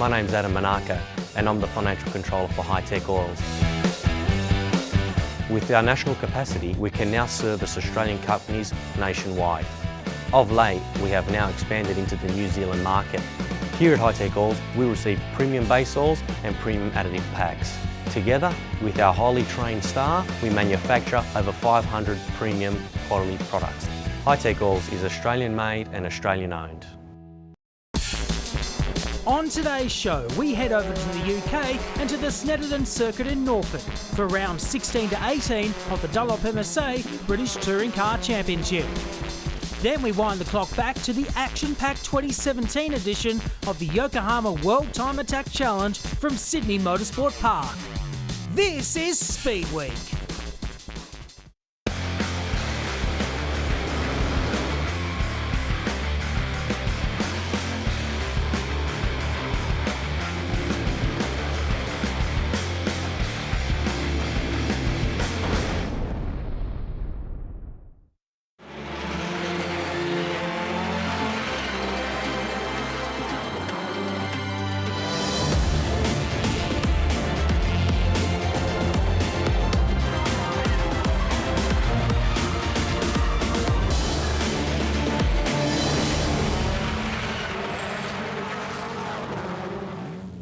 My name's Adam Monaco and I'm the Financial Controller for Hi-Tech Oils. With our national capacity, we can now service Australian companies nationwide. Of late, we have now expanded into the New Zealand market. Here at Hi-Tech Oils, we receive premium base oils and premium additive packs. Together, with our highly trained staff, we manufacture over 500 premium quality products. Hi-Tech Oils is Australian made and Australian owned. On today's show, we head over to the UK and to the Snetterton Circuit in Norfolk for rounds 16 to 18 of the Dunlop MSA British Touring Car Championship. Then we wind the clock back to the action-packed 2017 edition of the Yokohama World Time Attack Challenge from Sydney Motorsport Park. This is Speedweek.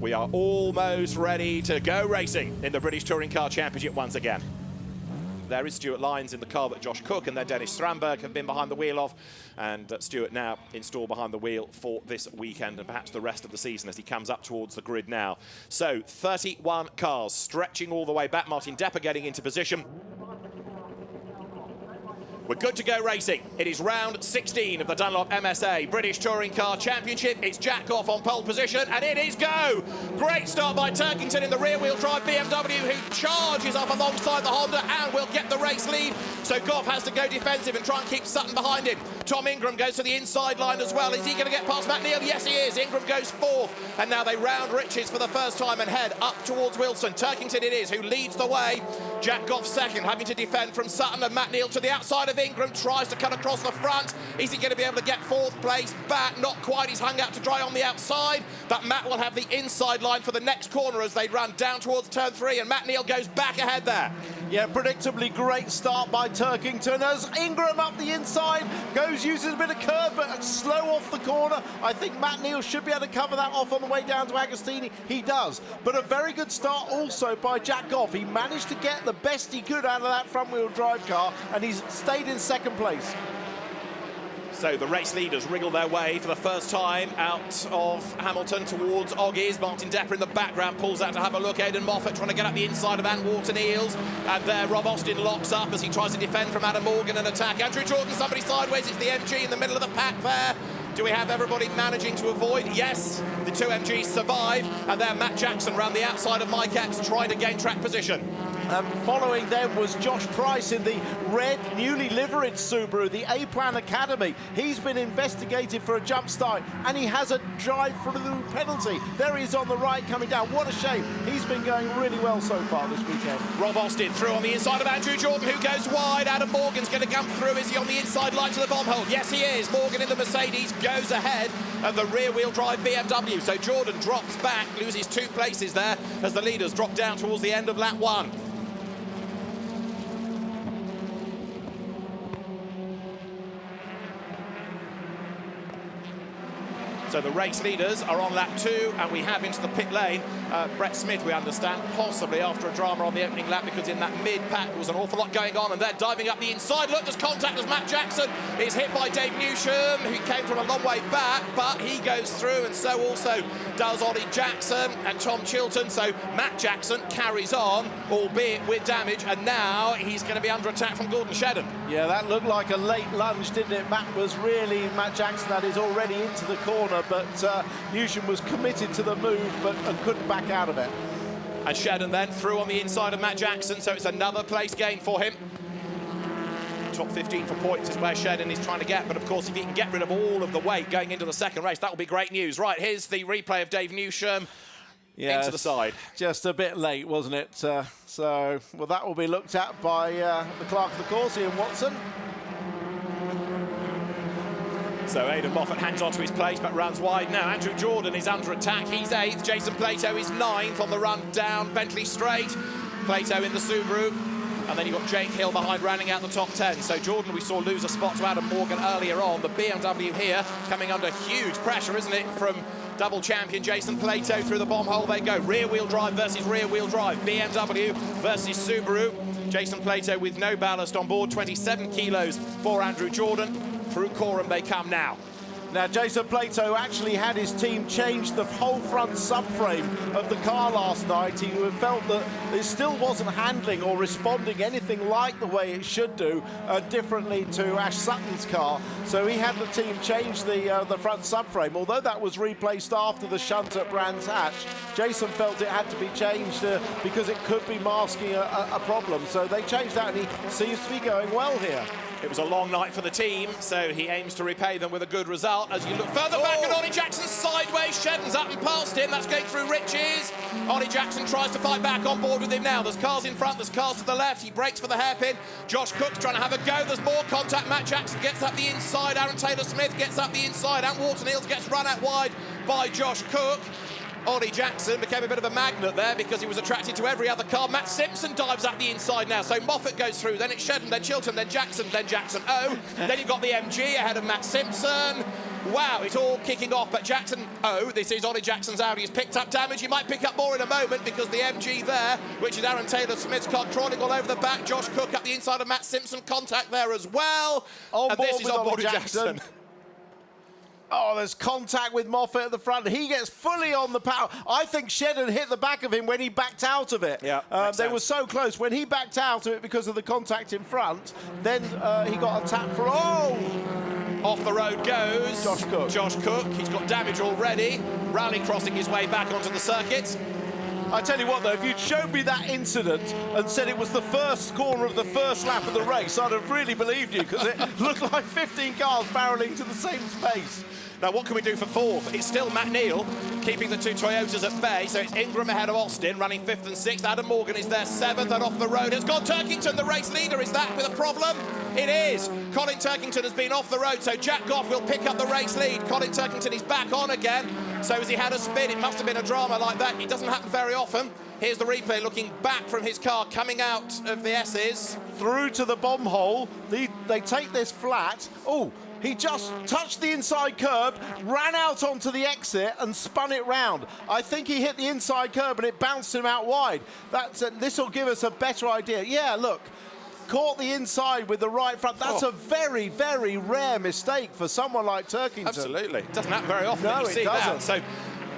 We are almost ready to go racing in the British Touring Car Championship once again. There is Stuart Lyons in the car that Josh Cook and then Dennis Strandberg have been behind the wheel of, and Stuart now installed behind the wheel for this weekend and perhaps the rest of the season as he comes up towards the grid now. So 31 cars stretching all the way back. Martin Depper getting into position. We're good to go racing. It is round 16 of the Dunlop MSA British Touring Car Championship. It's Jack Goff on pole position, and it is go! Great start by Turkington in the rear-wheel drive BMW, who charges up alongside the Honda and will get the race lead. So Goff has to go defensive and try and keep Sutton behind him. Tom Ingram goes to the inside line as well. Is he going to get past Matt Neal? Yes, he is. Ingram goes fourth, and now they round Riches for the first time and head up towards Wilson. Turkington it is who leads the way. Jack Goff second, having to defend from Sutton, and Matt Neal to the outside of Ingram tries to cut across the front. Is he going to be able to get fourth place back? Not quite. He's hung out to dry on the outside, but Matt will have the inside line for the next corner as they run down towards turn 3, and Matt Neal goes back ahead there. Yeah, predictably great start by Turkington as Ingram up the inside uses a bit of curve but slow off the corner. I think Matt Neal should be able to cover that off on the way down to Agostini. He does, but a very good start also by Jack Goff. He managed to get the best he could out of that front wheel drive car, and he's stayed in second place. So the race leaders wriggle their way for the first time out of Hamilton towards Oggies. Martin Depper in the background pulls out to have a look. Aidan Moffat trying to get up the inside of Van Wharton Eels. And there Rob Austin locks up as he tries to defend from Adam Morgan and attack. Andrew Jordan, somebody sideways. It's the MG in the middle of the pack there. Do we have everybody managing to avoid? Yes, the two MGs survive. And there Matt Jackson round the outside of Mike Epps trying to gain track position. Following them was Josh Price in the red, newly liveried Subaru, the A-Plan Academy. He's been investigated for a jump start, and he has a drive-through penalty. There he is on the right coming down. What a shame. He's been going really well so far this weekend. Rob Austin through on the inside of Andrew Jordan, who goes wide. Adam Morgan's going to come through. Is he on the inside line to the bomb hole? Yes, he is. Morgan in the Mercedes goes ahead of the rear-wheel drive BMW. So Jordan drops back, loses 2 places there as the leaders drop down towards the end of lap 1. So the race leaders are on lap 2, and we have into the pit lane Brett Smith, we understand, possibly after a drama on the opening lap, because in that mid-pack there was an awful lot going on, and they're diving up the inside. Look, there's contact as Matt Jackson is hit by Dave Newsham, who came from a long way back, but he goes through, and so also does Ollie Jackson and Tom Chilton. So Matt Jackson carries on, albeit with damage, and now he's going to be under attack from Gordon Shedden. Yeah, that looked like a late lunge, didn't it? Matt Jackson, that is already into the corner, but Newsham was committed to the move, but couldn't back out of it. And Shedden then through on the inside of Matt Jackson, so it's another place gain for him. Top 15 for points is where Shedden is trying to get, but of course if he can get rid of all of the weight going into the second race, that will be great news. Right, here's the replay of Dave Newsham. Yeah, into the side. Just a bit late, wasn't it? So, well, that will be looked at by the clerk of the course, Ian Watson. So Aidan Moffat hangs on to his place but runs wide now. Andrew Jordan is under attack. He's 8th. Jason Plato is 9th on the run down Bentley Straight. Plato in the Subaru. And then you've got Jake Hill behind, rounding out the top 10. So Jordan, we saw lose a spot to Adam Morgan earlier on. The BMW here coming under huge pressure, isn't it, from double champion Jason Plato. Through the bomb hole they go. Rear-wheel drive versus rear-wheel drive. BMW versus Subaru. Jason Plato with no ballast on board. 27 kilos for Andrew Jordan. Through Coram they come now. Now, Jason Plato actually had his team change the whole front subframe of the car last night. He felt that it still wasn't handling or responding anything like the way it should do, differently to Ash Sutton's car. So he had the team change the front subframe. Although that was replaced after the shunt at Brands Hatch, Jason felt it had to be changed because it could be masking a problem. So they changed that, and he seems to be going well here. It was a long night for the team, so he aims to repay them with a good result. As you look further back at Ollie Jackson sideways, Shedden's up and past him. That's going through Riches. Ollie Jackson tries to fight back on board with him now. There's cars in front, there's cars to the left. He breaks for the hairpin. Josh Cook's trying to have a go. There's more contact. Matt Jackson gets up the inside. Aaron Taylor-Smith gets up the inside. Ant Wharton-Hills gets run out wide by Josh Cook. Ollie Jackson became a bit of a magnet there because he was attracted to every other car. Matt Simpson dives up the inside now, so Moffat goes through, then it's Shedden, then Chilton, then Jackson O. Then you've got the MG ahead of Matt Simpson. Wow, it's all kicking off, but Jackson O, this is Ollie Jackson's Audi, has picked up damage. He might pick up more in a moment because the MG there, which is Aaron Taylor-Smith's car, crawling all over the back. Josh Cook up the inside of Matt Simpson, contact there as well. On and board this is on board Jackson. Oh, there's contact with Moffat at the front. He gets fully on the power. I think Shedden hit the back of him when he backed out of it. Yeah, they were so close. When he backed out of it because of the contact in front, then he got a tap for... Oh! Off the road goes Josh Cook. Josh Cook. He's got damage already. Rally crossing his way back onto the circuit. I tell you what, though, if you'd showed me that incident and said it was the first corner of the first lap of the race, I'd have really believed you, because it looked like 15 cars barrelling to the same space. Now, what can we do for 4th? It's still Matt Neal keeping the 2 Toyotas at bay, so it's Ingram ahead of Austin, running 5th and 6th. Adam Morgan is there 7th, and off the road has gone Turkington, the race leader. Is that with a problem? It is. Colin Turkington has been off the road, so Jack Goff will pick up the race lead. Colin Turkington is back on again, so as he had a spin, it must have been a drama like that. It doesn't happen very often. Here's the replay looking back from his car, coming out of the S's. Through to the bomb hole. They take this flat. Oh, he just touched the inside curb, ran out onto the exit and spun it round. I think he hit the inside curb and it bounced him out wide. This will give us a better idea. Yeah, look. Caught the inside with the right front. That's a very, very rare mistake for someone like Turkington. Absolutely. It doesn't happen very often. No, You it see doesn't. That. So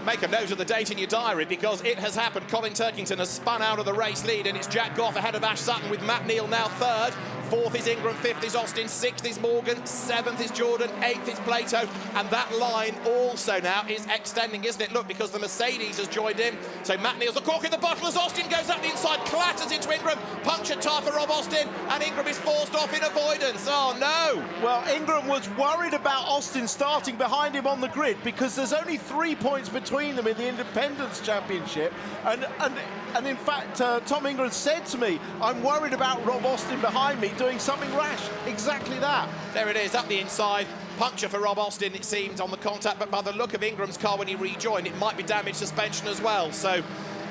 make a note of the date in your diary because it has happened. Colin Turkington has spun out of the race lead, and it's Jack Goff ahead of Ash Sutton with Matt Neal now 3rd. 4th is Ingram, 5th is Austin, 6th is Morgan, 7th is Jordan, 8th is Plato, and that line also now is extending, isn't it? Look, because the Mercedes has joined in. So Matt Neal's the cork in the bottle as Austin goes up the inside, clatters into Ingram, punctured tyre for Rob Austin, and Ingram is forced off in avoidance. Oh no! Well, Ingram was worried about Austin starting behind him on the grid because there's only 3 points between them in the Independence Championship, and in fact, Tom Ingram said to me, I'm worried about Rob Austin behind me doing something rash. Exactly that. There it is, up the inside. Puncture for Rob Austin, it seems, on the contact, but by the look of Ingram's car when he rejoined, it might be damaged suspension as well. So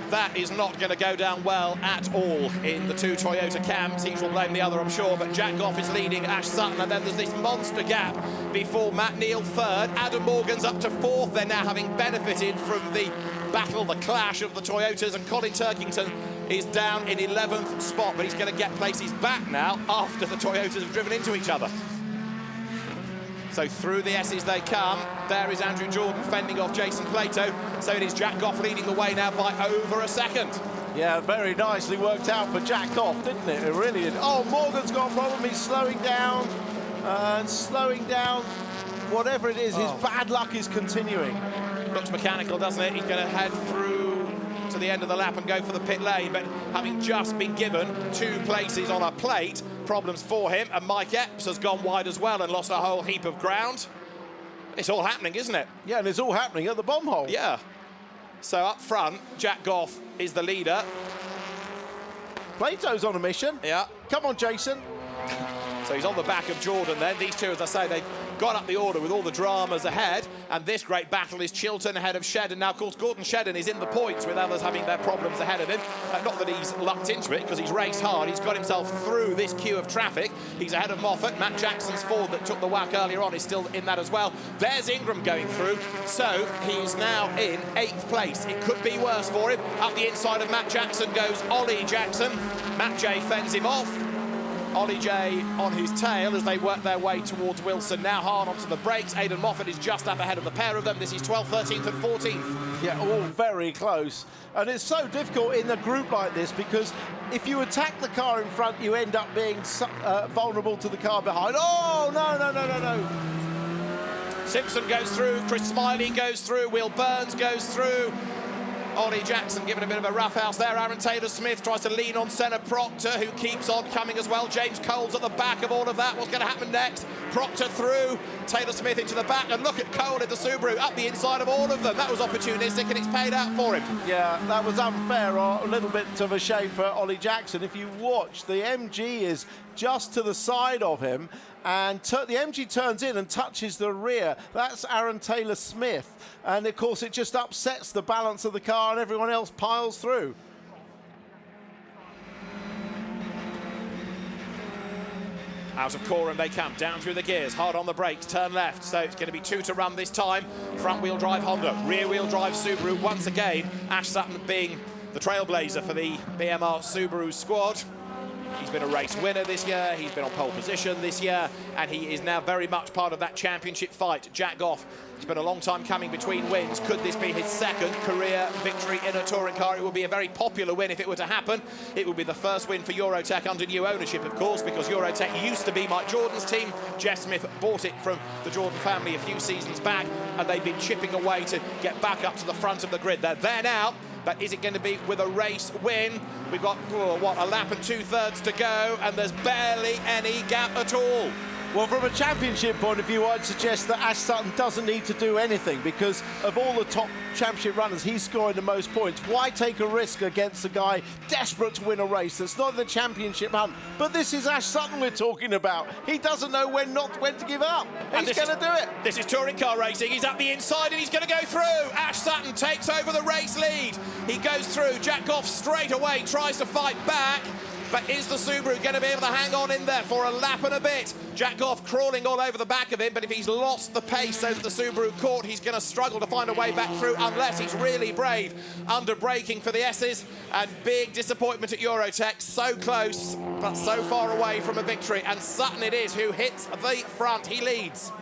that is not going to go down well at all in the 2 Toyota camps. Each will blame the other, I'm sure, but Jack Goff is leading Ash Sutton, and then there's this monster gap before Matt Neal 3rd. Adam Morgan's up to 4th. They're now having benefited from the battle, the clash of the Toyotas, and Colin Turkington is down in 11th spot, but he's going to get places back now after the Toyotas have driven into each other. So through the S's they come. There is Andrew Jordan fending off Jason Plato. So it is Jack Goff leading the way now by over a second. Yeah, very nicely worked out for Jack Goff, didn't it? It really did. Oh, Morgan's got a problem. He's slowing down and slowing down. Whatever it is, his bad luck is continuing. Looks mechanical, doesn't it? He's going to head through to the end of the lap and go for the pit lane, but having just been given 2 places on a plate, problems for him, and Mike Epps has gone wide as well and lost a whole heap of ground. It's all happening, isn't it? Yeah, and it's all happening at the bomb hole. Yeah. So up front, Jack Goff is the leader. Plato's on a mission. Yeah. Come on, Jason. So he's on the back of Jordan then. These two, as I say, they got up the order with all the dramas ahead, and this great battle is Chilton ahead of Shedden. Now, of course, Gordon Shedden is in the points with others having their problems ahead of him. Not that he's lucked into it, because he's raced hard. He's got himself through this queue of traffic. He's ahead of Moffat. Matt Jackson's Ford that took the whack earlier on is still in that as well. There's Ingram going through, so he's now in 8th place. It could be worse for him. Up the inside of Matt Jackson goes Ollie Jackson. Matt J fends him off. Ollie J on his tail as they work their way towards Wilson. Now hard onto the brakes. Aidan Moffat is just up ahead of the pair of them. This is 12th, 13th and 14th. Yeah, all very close. And it's so difficult in a group like this, because if you attack the car in front, you end up being vulnerable to the car behind. Oh, no. Simpson goes through. Chris Smiley goes through. Will Burns goes through. Ollie Jackson giving a bit of a rough house there. Aaron Taylor-Smith tries to lean on Senna Proctor, who keeps on coming as well. James Cole's at the back of all of that. What's going to happen next? Proctor through, Taylor-Smith into the back, and look at Cole in the Subaru up the inside of all of them. That was opportunistic, and it's paid out for him. Yeah, that was unfair, or a little bit of a shame for Ollie Jackson. If you watch, the MG is just to the side of him, and the MG turns in and touches the rear. That's Aaron Taylor-Smith, and of course it just upsets the balance of the car, and everyone else piles through. Out of Coram they come, down through the gears, hard on the brakes, turn left, so it's going to be 2 to run this time. Front wheel drive Honda, rear wheel drive Subaru. Once again, Ash Sutton being the trailblazer for the BMR Subaru squad. He's been a race winner this year, he's been on pole position this year, and he is now very much part of that championship fight. Jack Goff, it's been a long time coming between wins. Could this be his second career victory in a touring car? It would be a very popular win if it were to happen. It would be the first win for Eurotech under new ownership, of course, because Eurotech used to be Mike Jordan's team. Jeff Smith bought it from the Jordan family a few seasons back, and they've been chipping away to get back up to the front of the grid. They're there now. But is it going to be with a race win? We've got, a lap and 2/3 to go, and there's barely any gap at all. Well, from a championship point of view, I'd suggest that Ash Sutton doesn't need to do anything, because of all the top championship runners, he's scoring the most points. Why take a risk against a guy desperate to win a race that's not the championship hunt? But this is Ash Sutton we're talking about. He doesn't know when to give up. He's going to do it. This is touring car racing. He's up the inside and he's going to go through. Ash Sutton takes over the race lead. He goes through. Jack Goff straight away tries to fight back. But is the Subaru going to be able to hang on in there for a lap and a bit? Jack Goff crawling all over the back of him, but if he's lost the pace so that the Subaru caught, he's going to struggle to find a way back through unless he's really brave. Under braking for the S's, and big disappointment at Eurotech. So close, but so far away from a victory. And Sutton it is who hits the front. He leads.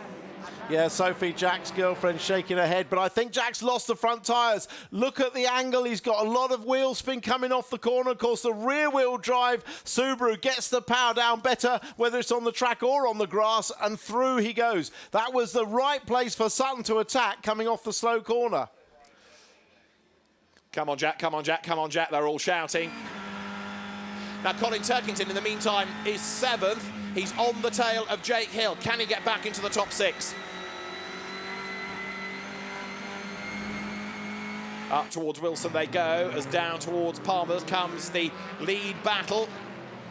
Yeah, Sophie, Jack's girlfriend, shaking her head, but I think Jack's lost the front tyres. Look at the angle. He's got a lot of wheel spin coming off the corner. Of course, the rear-wheel drive Subaru gets the power down better, whether it's on the track or on the grass, and through he goes. That was the right place for Sutton to attack coming off the slow corner. Come on, Jack, come on, Jack, come on, Jack. They're all shouting. Now, Colin Turkington, in the meantime, is 7th. He's on the tail of Jake Hill. Can he get back into the top 6? Up towards Wilson they go, as down towards Palmer's comes the lead battle.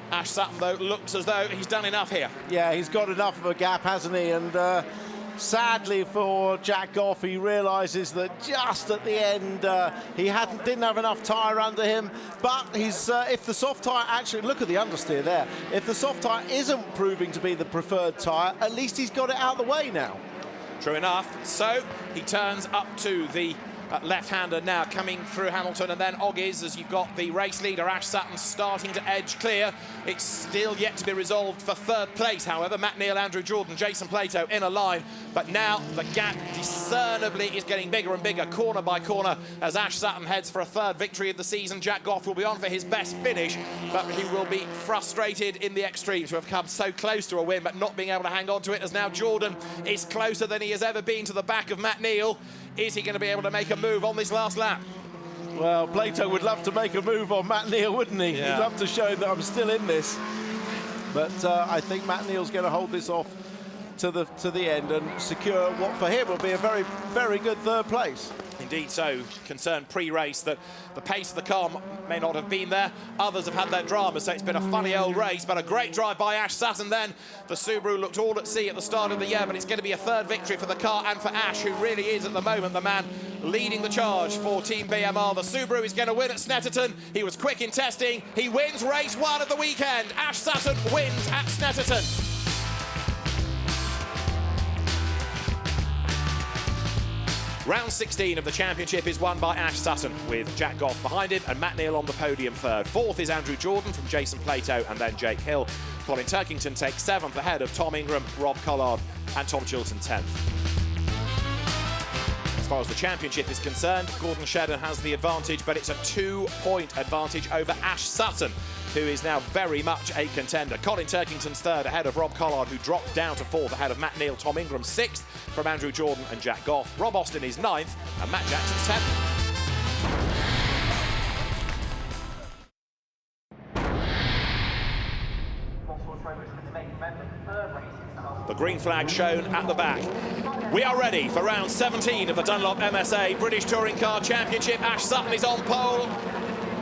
Ash Sutton, though, looks as though he's done enough here. Yeah, he's got enough of a gap, hasn't he? And sadly for Jack Goff, he realises that just at the end he didn't have enough tyre under him. But he's if the soft tyre actually, look at the understeer there, if the soft tyre isn't proving to be the preferred tyre, at least he's got it out of the way now. True enough. So he turns up to the left-hander now coming through Hamilton, and then Oggies, as you've got the race leader Ash Sutton starting to edge clear. It's still yet to be resolved for 3rd place, however. Matt Neal, Andrew Jordan, Jason Plato in a line, but now the gap discernibly is getting bigger and bigger, corner by corner, as Ash Sutton heads for a 3rd victory of the season. Jack Goff will be on for his best finish, but he will be frustrated in the extreme to have come so close to a win but not being able to hang on to it, as now Jordan is closer than he has ever been to the back of Matt Neal. Is he going to be able to make a move on this last lap? Well, Plato would love to make a move on Matt Neal, wouldn't he? Yeah. He'd love to show that I'm still in this. But I think Matt Neal's going to hold this off to the end and secure what for him will be a very, very good 3rd place. Indeed so, concerned pre-race that the pace of the car may not have been there. Others have had their drama, so it's been a funny old race, but a great drive by Ash Sutton then. The Subaru looked all at sea at the start of the year, but it's going to be a third victory for the car and for Ash, who really is at the moment the man leading the charge for Team BMR. The Subaru is going to win at Snetterton. He was quick in testing. He wins race 1 of the weekend. Ash Sutton wins at Snetterton. Round 16 of the championship is won by Ash Sutton, with Jack Goff behind him and Matt Neal on the podium third. Fourth is Andrew Jordan from Jason Plato and then Jake Hill. Colin Turkington takes 7th ahead of Tom Ingram, Rob Collard and Tom Chilton 10th. As far as the championship is concerned, Gordon Shedden has the advantage, but it's a 2-point advantage over Ash Sutton, who is now very much a contender. Colin Turkington's 3rd ahead of Rob Collard, who dropped down to 4th ahead of Matt Neal. Tom Ingram 6th from Andrew Jordan and Jack Goff. Rob Austin is 9th and Matt Jackson's 10th. The green flag shown at the back. We are ready for round 17 of the Dunlop MSA British Touring Car Championship. Ash Sutton is on pole.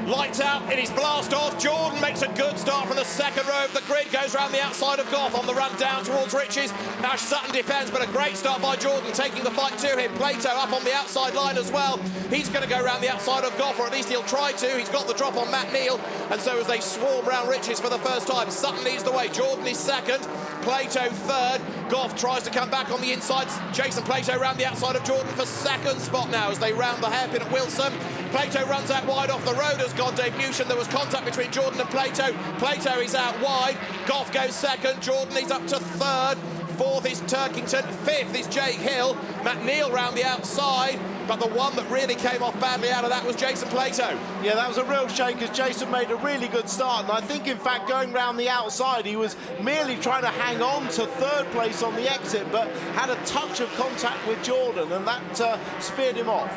Lights out, it is blast off. Jordan makes a good start from the second row of the grid, goes around the outside of Goff on the run down towards Riches. Ash Sutton defends, but a great start by Jordan, taking the fight to him. Plato up on the outside line as well. He's going to go around the outside of Goff, or at least he'll try to. He's got the drop on Matt Neal, and so as they swarm round Riches for the first time, Sutton leads the way. Jordan is 2nd, Plato 3rd. Goff tries to come back on the inside. Jason Plato round the outside of Jordan for 2nd spot now as they round the hairpin at Wilson. Plato runs out wide off the road as gone Dave Newsham. There was contact between Jordan and Plato. Plato is out wide. Goff goes 2nd. Jordan is up to 3rd. 4th is Turkington. 5th is Jake Hill. Matt Neal round the outside. But the one that really came off badly out of that was Jason Plato. Yeah, that was a real shame because Jason made a really good start. And I think, in fact, going round the outside, he was merely trying to hang on to 3rd place on the exit, but had a touch of contact with Jordan, and that speared him off.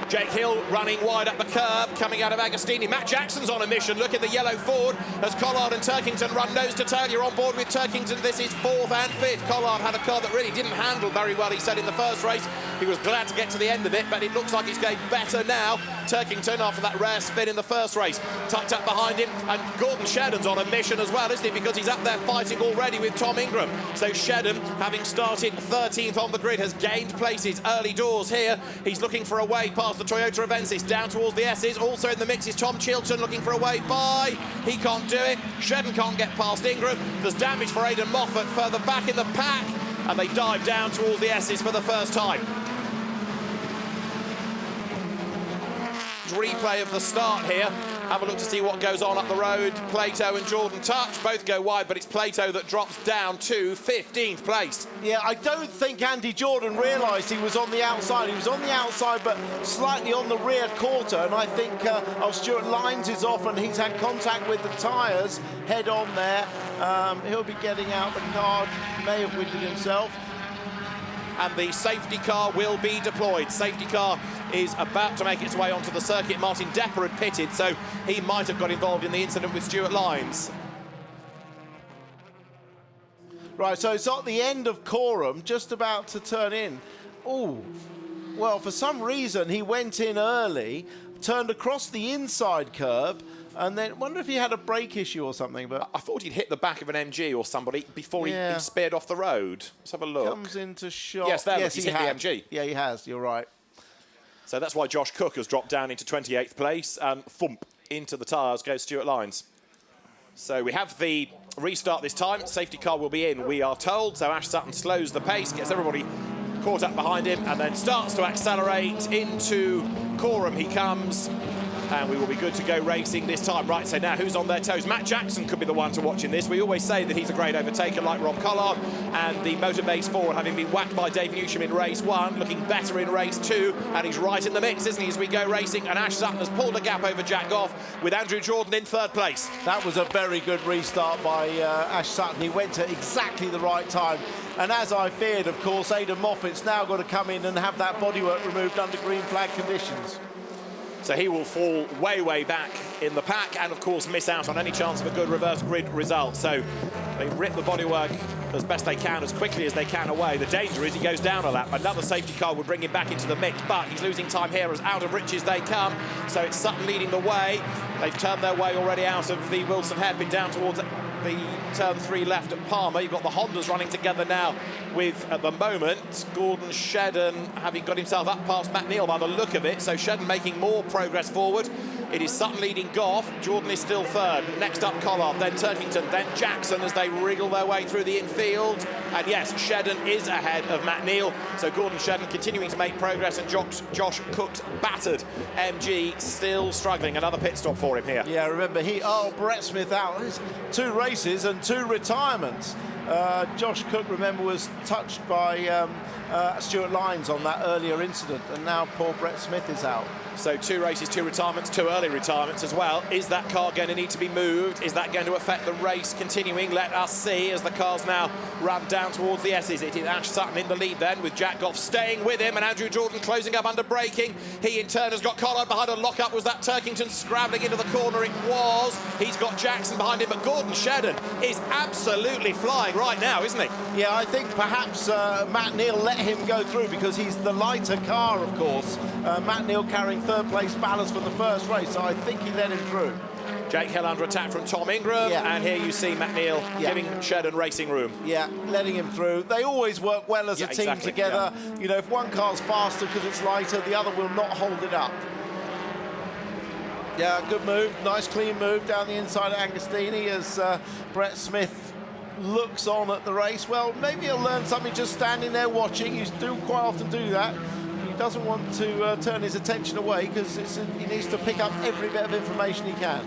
Jake Hill running wide up the curb, coming out of Agostini. Matt Jackson's on a mission. Look at the yellow Ford as Collard and Turkington run nose to tail. You're on board with Turkington. This is 4th and 5th. Collard had a car that really didn't handle very well, he said in the first race. He was glad to get to the end of it, but it looks like it's going better now. Turkington, after that rare spin in the first race, tucked up behind him. And Gordon Shedden's on a mission as well, isn't he? Because he's up there fighting already with Tom Ingram. So Shedden, having started 13th on the grid, has gained places early doors here. He's looking for a way past the Toyota Avensis down towards the S's. Also in the mix is Tom Chilton looking for a way by. He can't do it. Shedden can't get past Ingram. There's damage for Aidan Moffat further back in the pack, and they dive down towards the S's for the first time. Replay of the start here. Have a look to see what goes on up the road. Plato and Jordan touch. Both go wide, but it's Plato that drops down to 15th place. Yeah, I don't think Andy Jordan realised he was on the outside. He was on the outside, but slightly on the rear quarter. And I think Stuart Lines is off, and he's had contact with the tyres head on there. He'll be getting out the car. May have winded himself. And the safety car will be deployed. Safety car is about to make its way onto the circuit. Martin Depper had pitted, so he might have got involved in the incident with Stuart Lines. Right, so it's at the end of Coram, just about to turn in. Oh, well, for some reason, he went in early, turned across the inside curb, and then wonder if he had a brake issue or something. But I thought he'd hit the back of an MG or somebody before he speared off the road. Let's have a look. Comes into shot. Yes, there, he's hit the MG. Yeah, he has. You're right. So that's why Josh Cook has dropped down into 28th place, and thump into the tyres goes Stuart Lines. So we have the restart this time. Safety car will be in, we are told. So Ash Sutton slows the pace, gets everybody caught up behind him, and then starts to accelerate into Coram. He comes. And we will be good to go racing this time. Right, so now who's on their toes? Matt Jackson could be the one to watch in this. We always say that he's a great overtaker like Rob Collard, and the Motorbase Ford, having been whacked by Dave Newsham in race 1, looking better in race 2, and he's right in the mix, isn't he, as we go racing. And Ash Sutton has pulled a gap over Jack Goff with Andrew Jordan in 3rd place. That was a very good restart by Ash Sutton. He went at exactly the right time. And as I feared, of course, Aidan Moffat's now got to come in and have that bodywork removed under green flag conditions. So he will fall way, way back in the pack and, of course, miss out on any chance of a good reverse grid result. So they rip the bodywork as best they can, as quickly as they can away. The danger is he goes down a lap. Another safety car would bring him back into the mix, but he's losing time here as out of riches they come. So it's Sutton leading the way. They've turned their way already out of the Wilson hairpin down towards the turn 3 left at Palmer. You've got the Hondas running together now with, at the moment, Gordon Shedden having got himself up past Matt Neal by the look of it. So Shedden making more progress forward. It is Sutton leading Goff. Jordan is still third. Next up Collard, then Turkington, then Jackson as they wriggle their way through the infield. And yes, Shedden is ahead of Matt Neal. So Gordon Shedden continuing to make progress, and Josh Cook's battered MG still struggling. Another pit stop for him here. Yeah, remember Brett Smith out. There's 2 races and 2 retirements. Josh Cook, remember, was touched by Stuart Lyons on that earlier incident, and now poor Brett Smith is out. So 2 races, 2 retirements, 2 early retirements as well. Is that car going to need to be moved? Is that going to affect the race continuing? Let us see as the cars now run down towards the S's. It is Ash Sutton in the lead then, with Jack Goff staying with him, and Andrew Jordan closing up under braking. He in turn has got Collard behind a lock-up. Was that Turkington scrabbling into the corner? It was. He's got Jackson behind him, but Gordon Shedden is absolutely flying right now, isn't he? Yeah, I think perhaps Matt Neal let him go through because he's the lighter car, of course. Matt Neal carrying third place ballast from the first race, so I think he let him through. Jake Hill under attack from Tom Ingram, and here you see Matt Neal giving Shedden racing room. Yeah, letting him through. They always work well as a team together. Yeah. You know, if one car's faster because it's lighter, the other will not hold it up. Yeah, good move, nice clean move down the inside of Agostini as Brett Smith looks on at the race. Well, maybe he'll learn something just standing there watching. You do quite often do that. He doesn't want to turn his attention away because he needs to pick up every bit of information he can.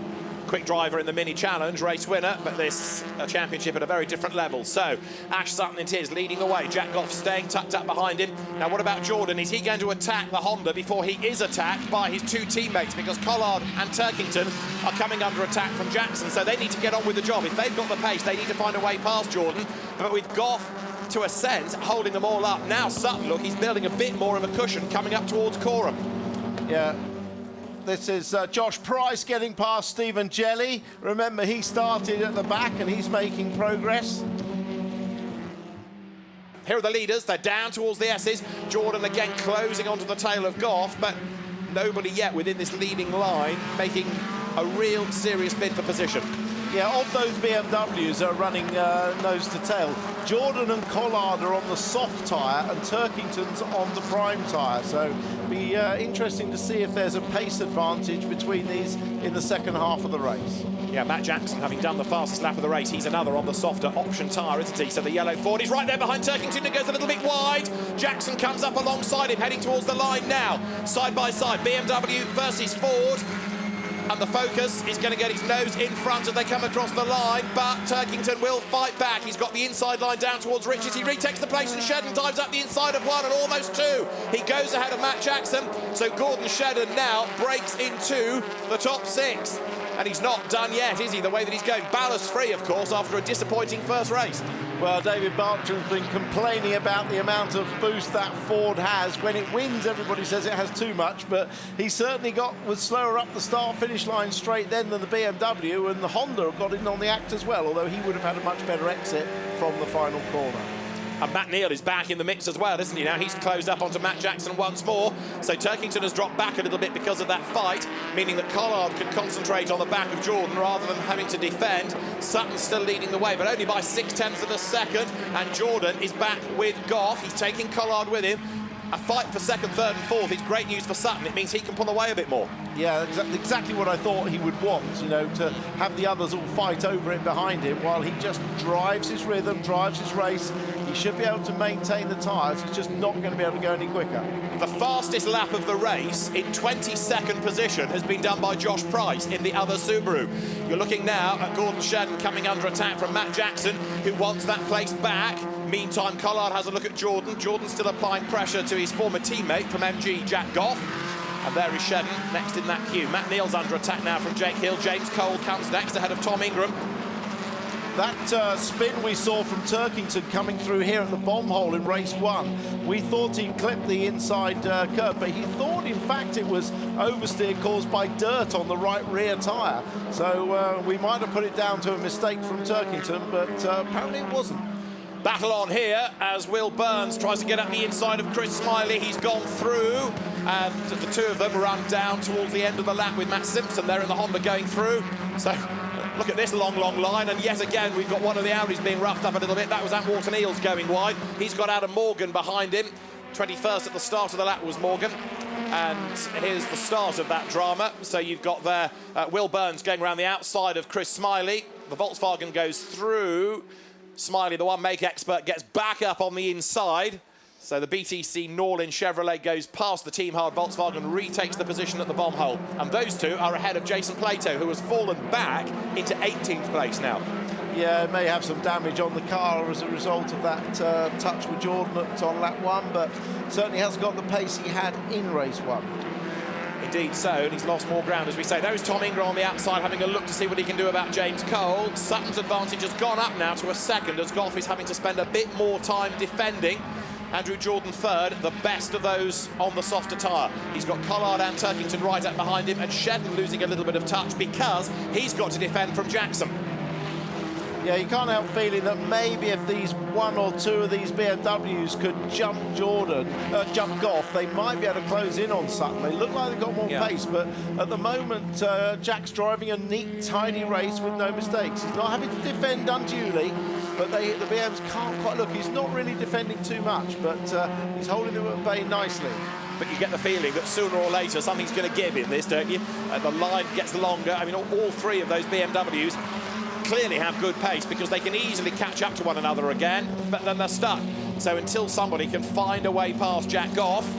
Quick driver in the mini challenge, race winner, but this championship at a very different level. So Ash Sutton it is leading the way. Jack Goff staying tucked up behind him. Now what about Jordan? Is he going to attack the Honda before he is attacked by his 2 teammates? Because Collard and Turkington are coming under attack from Jackson, so they need to get on with the job. If they've got the pace, they need to find a way past Jordan. But with Goff, to a sense, holding them all up. Now Sutton, look, he's building a bit more of a cushion coming up towards Coram. Yeah. This is Josh Price getting past Stephen Jelly. Remember, he started at the back and he's making progress. Here are the leaders. They're down towards the S's. Jordan again closing onto the tail of Goff, but nobody yet within this leading line making a real serious bid for position. Yeah, of those BMWs that are running nose to tail, Jordan and Collard are on the soft tyre and Turkington's on the prime tyre. So it'll be interesting to see if there's a pace advantage between these in the second half of the race. Yeah, Matt Jackson having done the fastest lap of the race, he's another on the softer option tyre, isn't he? So the yellow Ford, he's right there behind Turkington and goes a little bit wide. Jackson comes up alongside him, heading towards the line now. Side by side, BMW versus Ford. And the Focus is going to get his nose in front as they come across the line, but Turkington will fight back. He's got the inside line down towards Richards. He retakes the place and Shedden dives up the inside of 1 and almost 2. He goes ahead of Matt Jackson, so Gordon Shedden now breaks into the top 6. And he's not done yet, is he, the way that he's going? Ballast free, of course, after a disappointing first race. Well, David Bartram's been complaining about the amount of boost that Ford has. When it wins, everybody says it has too much, but he certainly was slower up the start-finish line straight then than the BMW, and the Honda got in on the act as well, although he would have had a much better exit from the final corner. And Matt Neal is back in the mix as well, isn't he? Now he's closed up onto Matt Jackson once more. So Turkington has dropped back a little bit because of that fight, meaning that Collard can concentrate on the back of Jordan rather than having to defend. Sutton's still leading the way, but only by 0.6 of a second. And Jordan is back with Goff. He's taking Collard with him. A fight for second, third and fourth is great news for Sutton. It means he can pull away a bit more. Yeah, exactly what I thought he would want, you know, to have the others all fight over it behind him while he just drives his rhythm, drives his race. He should be able to maintain the tyres. He's just not going to be able to go any quicker. The fastest lap of the race in 22nd position has been done by Josh Price in the other Subaru. You're looking now at Gordon Shedden coming under attack from Matt Jackson, who wants that place back. Meantime, Collard has a look at Jordan. Jordan's still applying pressure to his former teammate from MG, Jack Goff. And there is Shedden next in that queue. Matt Neal's under attack now from Jake Hill. James Cole comes next ahead of Tom Ingram. That spin we saw from Turkington coming through here at the bomb hole in race 1, we thought he'd clipped the inside curb, but he thought in fact it was oversteer caused by dirt on the right rear tyre. So we might have put it down to a mistake from Turkington, but apparently it wasn't. Battle on here as Will Burns tries to get up the inside of Chris Smiley. He's gone through, and the two of them run down towards the end of the lap with Matt Simpson there in the Honda going through. So look at this long line, and yet again we've got one of the Audis being roughed up a little bit. That was Antwerpen Eels going wide. He's got Adam Morgan behind him. 21st at the start of the lap was Morgan. And here's the start of that drama. So you've got there Will Burns going around the outside of Chris Smiley. The Volkswagen goes through. Smiley, the one-make expert, gets back up on the inside. So the BTC Norlin Chevrolet goes past the Team Hard Volkswagen, retakes the position at the bomb hole. And those two are ahead of Jason Plato, who has fallen back into 18th place now. Yeah, it may have some damage on the car as a result of that touch with Jordan on lap 1, but certainly hasn't got the pace he had in race 1. Indeed so, and he's lost more ground, as we say. There's Tom Ingram on the outside having a look to see what he can do about James Cole. Sutton's advantage has gone up now to a second as Goff is having to spend a bit more time defending. Andrew Jordan third, the best of those on the softer tyre. He's got Collard and Turkington right up behind him, and Shedden losing a little bit of touch because he's got to defend from Jackson. Yeah, you can't help feeling that maybe if these one or two of these BMWs could jump Goff, they might be able to close in on Sutton. They look like they've got more pace, but at the moment, Jack's driving a neat, tidy race with no mistakes. He's not having to defend unduly, but the BMs can't quite look. He's not really defending too much, but he's holding them at bay nicely. But you get the feeling that sooner or later something's going to give in this, don't you? The line gets longer. I mean, all three of those BMWs clearly have good pace because they can easily catch up to one another again, but then they're stuck. So until somebody can find a way past Jack Goff,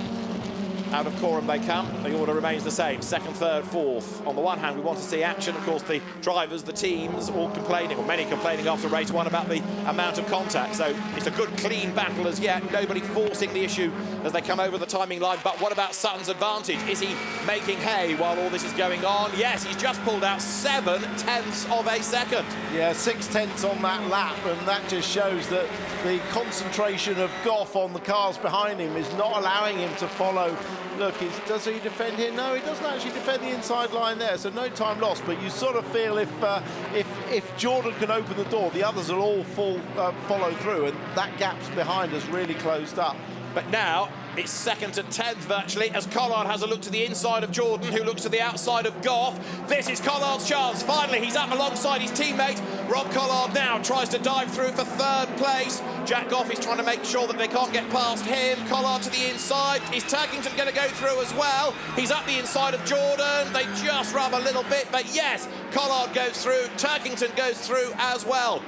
out of quorum they come. The order remains the same, second, third, fourth. On the one hand, we want to see action. Of course, the drivers, the teams, all complaining, or many complaining after race 1 about the amount of contact. So it's a good, clean battle as yet. Nobody forcing the issue as they come over the timing line. But what about Sutton's advantage? Is he making hay while all this is going on? Yes, he's just pulled out 7/10 of a second. Yeah, 6/10 on that lap, and that just shows that the concentration of Goff on the cars behind him is not allowing him to follow. Look, does he defend here? No, he doesn't actually defend the inside line there, so no time lost. But you sort of feel if Jordan can open the door, the others will all follow through, and that gap behind has really closed up. But now it's second to 10th virtually as Collard has a look to the inside of Jordan, who looks to the outside of Goff. This is Collard's chance. Finally, he's up alongside his teammate. Rob Collard now tries to dive through for third place. Jack Goff is trying to make sure that they can't get past him. Collard to the inside. Is Turkington going to go through as well? He's up the inside of Jordan. They just rub a little bit, but yes, Collard goes through. Turkington goes through as well.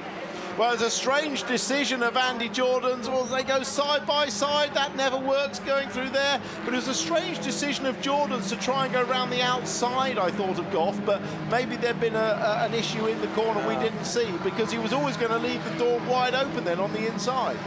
Well, it's a strange decision of Andy Jordan's. Well, they go side by side. That never works going through there. But it was a strange decision of Jordan's to try and go around the outside, I thought, of Goff. But maybe there'd been an issue in the corner we didn't see, because he was always going to leave the door wide open then on the inside.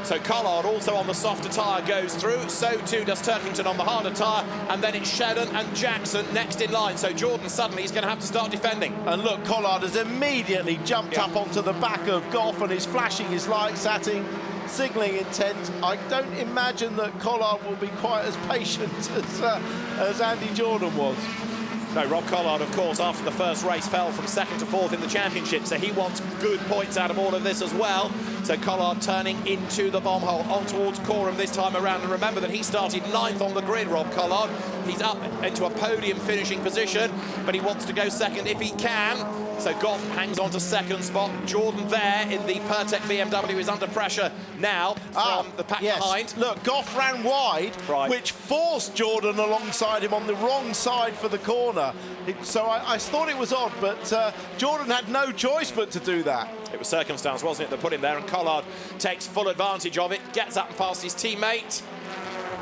So Collard also on the softer tyre goes through, so too does Turkington on the harder tyre, and then it's Shedden and Jackson next in line. So Jordan suddenly is going to have to start defending. And look, Collard has immediately jumped up onto the back of Goff and is flashing his lights at him, signalling intent. I don't imagine that Collard will be quite as patient as Andy Jordan was. No, Rob Collard, of course, after the first race, fell from second to fourth in the championship, so he wants good points out of all of this as well. So Collard turning into the bomb hole, on towards Coram this time around. And remember that he started 9th on the grid, Rob Collard. He's up into a podium finishing position, but he wants to go second if he can. So Goff hangs on to second spot. Jordan there in the Pertec BMW is under pressure now from the pack behind. Look, Goff ran wide, which forced Jordan alongside him on the wrong side for the corner. So I thought it was odd, but Jordan had no choice but to do that. It was circumstance, wasn't it, that put him there, and Collard takes full advantage of it, gets up and past his teammate.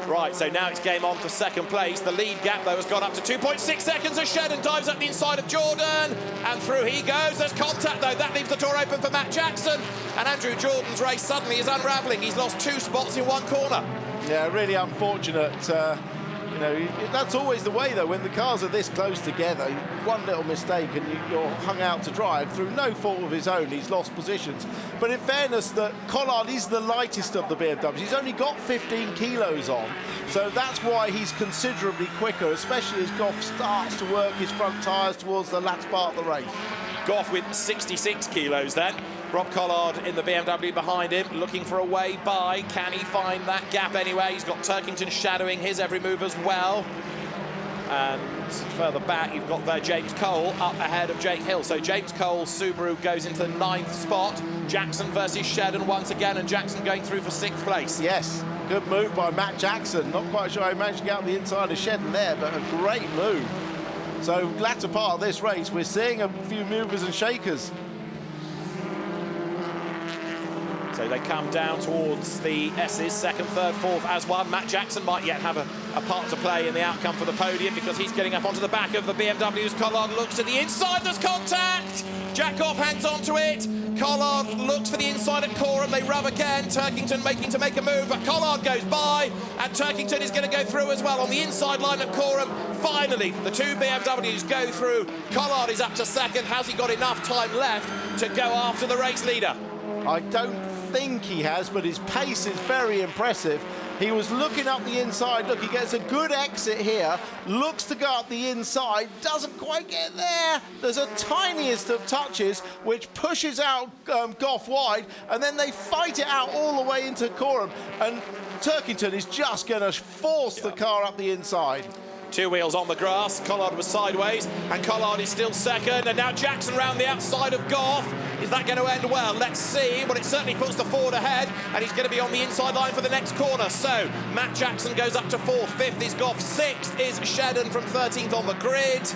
Right, so now it's game on for second place. The lead gap, though, has gone up to 2.6 seconds as Shedden dives up the inside of Jordan, and through he goes. There's contact, though. That leaves the door open for Matt Jackson, and Andrew Jordan's race suddenly is unravelling. He's lost 2 spots in 1 corner. Yeah, really unfortunate. You know, that's always the way, though, when the cars are this close together. One little mistake and you're hung out to dry, and through no fault of his own, he's lost positions. But in fairness, that Collard is the lightest of the BMWs. He's only got 15 kilos on, so that's why he's considerably quicker, especially as Goff starts to work his front tyres towards the latter part of the race. Goff with 66 kilos then. Rob Collard in the BMW behind him, looking for a way by. Can he find that gap anyway? He's got Turkington shadowing his every move as well. And further back, you've got there James Cole up ahead of Jake Hill. So James Cole's Subaru goes into the 9th spot. Jackson versus Shedden once again, and Jackson going through for 6th place. Yes, good move by Matt Jackson. Not quite sure how he managed to get out the inside of Shedden there, but a great move. So latter part of this race, we're seeing a few movers and shakers. So they come down towards the S's, 2nd, 3rd, 4th as one. Matt Jackson might yet have a part to play in the outcome for the podium because he's getting up onto the back of the BMW's. Collard looks to the inside, there's contact! Jackoff hangs on to it. Collard looks for the inside at Coram, they rub again. Turkington making to make a move, but Collard goes by, and Turkington is going to go through as well on the inside line at Coram. Finally, the two BMWs go through. Collard is up to 2nd. Has he got enough time left to go after the race leader? I don't think he has, but his pace is very impressive. He was looking up the inside. Look, he gets a good exit here, looks to go up the inside, doesn't quite get there. There's a tiniest of touches which pushes out Goff wide, and then they fight it out all the way into Coram, and Turkington is just going to force the car up the inside. Two wheels on the grass, Collard was sideways, and Collard is still 2nd, and now Jackson round the outside of Goff. Is that going to end well? Let's see. Well, it certainly puts the Ford ahead, and he's going to be on the inside line for the next corner. So, Matt Jackson goes up to 4th, 5th is Goff, 6th is Shedden from 13th on the grid.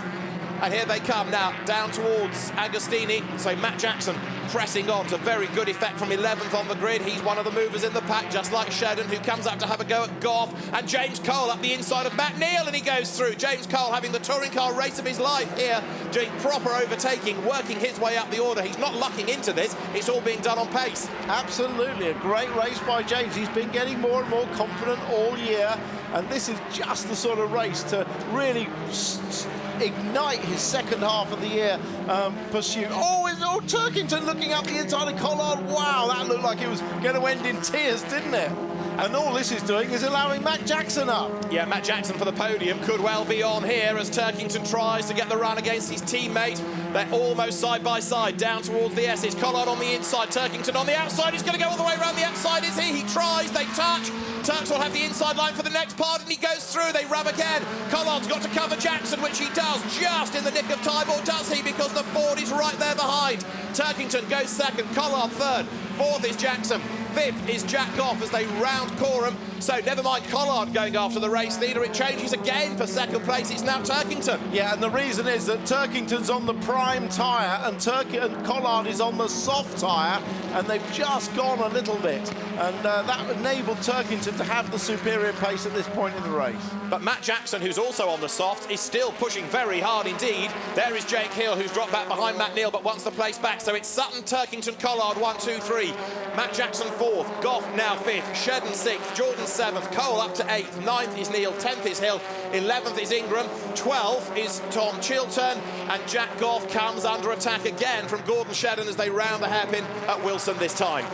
And here they come now, down towards Agostini. So Matt Jackson pressing on to very good effect from 11th on the grid. He's one of the movers in the pack, just like Shedden, who comes up to have a go at Goff. And James Cole up the inside of Matt Neal, and he goes through. James Cole having the touring car race of his life here, doing proper overtaking, working his way up the order. He's not lucking into this. It's all being done on pace. Absolutely, a great race by James. He's been getting more and more confident all year, and this is just the sort of race to really ignite his 2nd half of the year pursuit. Oh, Turkington looking up the inside of Collard. Wow, that looked like it was going to end in tears, didn't it? And all this is doing is allowing Matt Jackson up. Yeah, Matt Jackson for the podium could well be on here as Turkington tries to get the run against his teammate. They're almost side by side down towards the S's. Collard on the inside, Turkington on the outside. He's going to go all the way around the outside, is he? He tries, they touch. Turks will have the inside line for the next part, and he goes through. They rub again. Collard's got to cover Jackson, which he does just in the nick of time, or does he? Because the Ford is right there behind. Turkington goes 2nd, Collard 3rd, 4th is Jackson. 5th is Jack Goff as they round Coram. So never mind Collard going after the race leader. It changes again for 2nd place. It's now Turkington. Yeah, and the reason is that Turkington's on the prime tyre and Collard is on the soft tyre, and they've just gone a little bit. And that enabled Turkington to have the superior pace at this point in the race. But Matt Jackson, who's also on the soft, is still pushing very hard indeed. There is Jake Hill, who's dropped back behind Matt Neal, but wants the place back. So it's Sutton, Turkington, Collard, 1, 2, 3. Matt Jackson 4th, Goff now 5th, Shedden 6th, Jordan 7th, Cole up to 8th, 9th is Neal, 10th is Hill, 11th is Ingram, 12th is Tom Chiltern, and Jack Goff comes under attack again from Gordon Shedden as they round the hairpin at Wilson this time.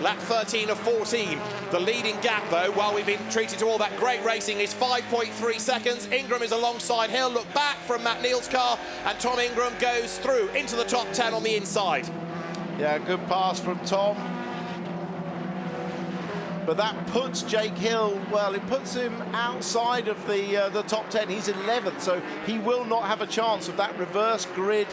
Lap 13 of 14. The leading gap, though, while we've been treated to all that great racing, is 5.3 seconds. Ingram is alongside Hill. Look back from Matt Neal's car, and Tom Ingram goes through into the top 10 on the inside. Yeah, good pass from Tom. But that puts Jake Hill, well, it puts him outside of the top 10. He's 11th, so he will not have a chance of that reverse grid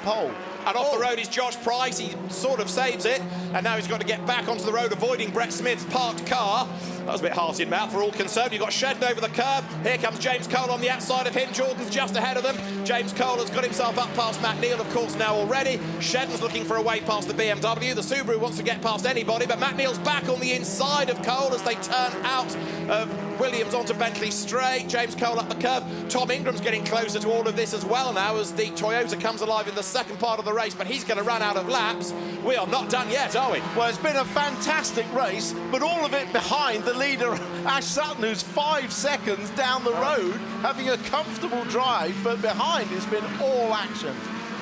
pole. And off the road is Josh Price. He sort of saves it, and now he's got to get back onto the road, avoiding Brett Smith's parked car. That was a bit heart in mouth for all concerned. You've got Shedden over the curb. Here comes James Cole on the outside of him. Jordan's just ahead of them. James Cole has got himself up past Matt Neal, of course, now already. Shedden's looking for a way past the BMW. The Subaru wants to get past anybody, but Matt Neal's back on the inside of Cole as they turn out of Williams onto Bentley Straight. James Cole up the curb. Tom Ingram's getting closer to all of this as well now as the Toyota comes alive in the 2nd part of the race, but he's going to run out of laps. We are not done yet, are we? Well, it's been a fantastic race, but all of it behind the leader, Ash Sutton, who's 5 seconds down the road, having a comfortable drive, but behind it's been all action.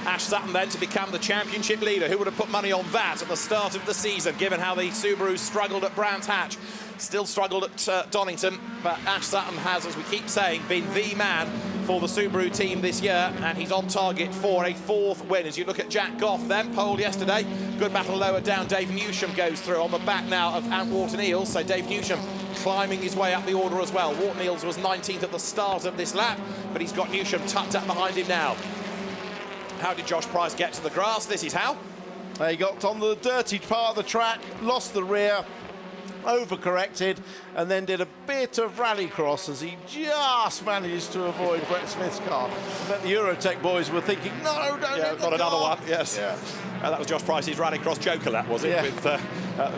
Ash Sutton then to become the championship leader. Who would have put money on that at the start of the season, given how the Subaru struggled at Brands Hatch, still struggled at Donington, but Ash Sutton has, as we keep saying, been the man for the Subaru team this year, and he's on target for a 4th win. As you look at Jack Goff then, pole yesterday, good battle lower down. Dave Newsham goes through on the back now of Wharton Eales, so Dave Newsham climbing his way up the order as well. Wharton Eales was 19th at the start of this lap, but he's got Newsham tucked up behind him now. How did Josh Price get to the grass? This is how. He got on the dirty part of the track, lost the rear, overcorrected, and then did a bit of rallycross as he just managed to avoid Brett Smith's car. I bet the Eurotech boys were thinking, no, don't hit the not another car. one, yes. Yeah. That was Josh Price's rallycross joker, that was it, Yeah. with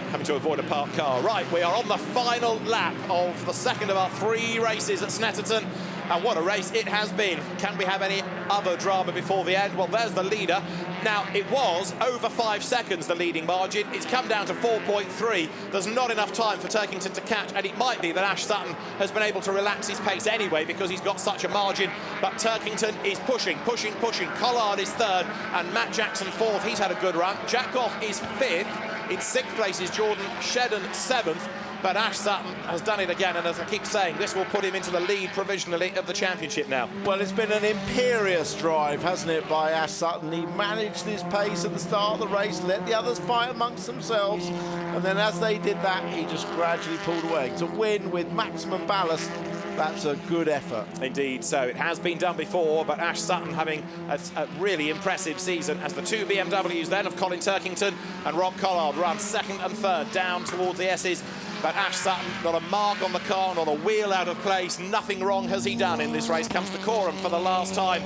having to avoid a parked car. Right, we are on the final lap of the second of our 3 races at Snetterton. And what a race it has been. Can we have any other drama before the end? Well, there's the leader. Now, it was over 5 seconds, the leading margin. It's come down to 4.3. There's not enough time for Turkington to catch, and it might be that Ash Sutton has been able to relax his pace anyway because he's got such a margin. But Turkington is pushing. Collard is 3rd, and Matt Jackson 4th. He's had a good run. Jack Goff is 5th. In 6th place is Jordan Shedden 7th. But Ash Sutton has done it again, and as I keep saying, this will put him into the lead provisionally of the championship now. Well, it's been an imperious drive, hasn't it, by Ash Sutton. He managed his pace at the start of the race, let the others fight amongst themselves, and then as they did that, he just gradually pulled away. To win with maximum ballast, that's a good effort. Indeed, so it has been done before, but Ash Sutton having a really impressive season as the 2 BMWs then of Colin Turkington and Rob Collard run 2nd and 3rd down towards the S's. But Ash Sutton, not a mark on the car, not a wheel out of place, nothing wrong has he done in this race. Comes to Coram for the last time.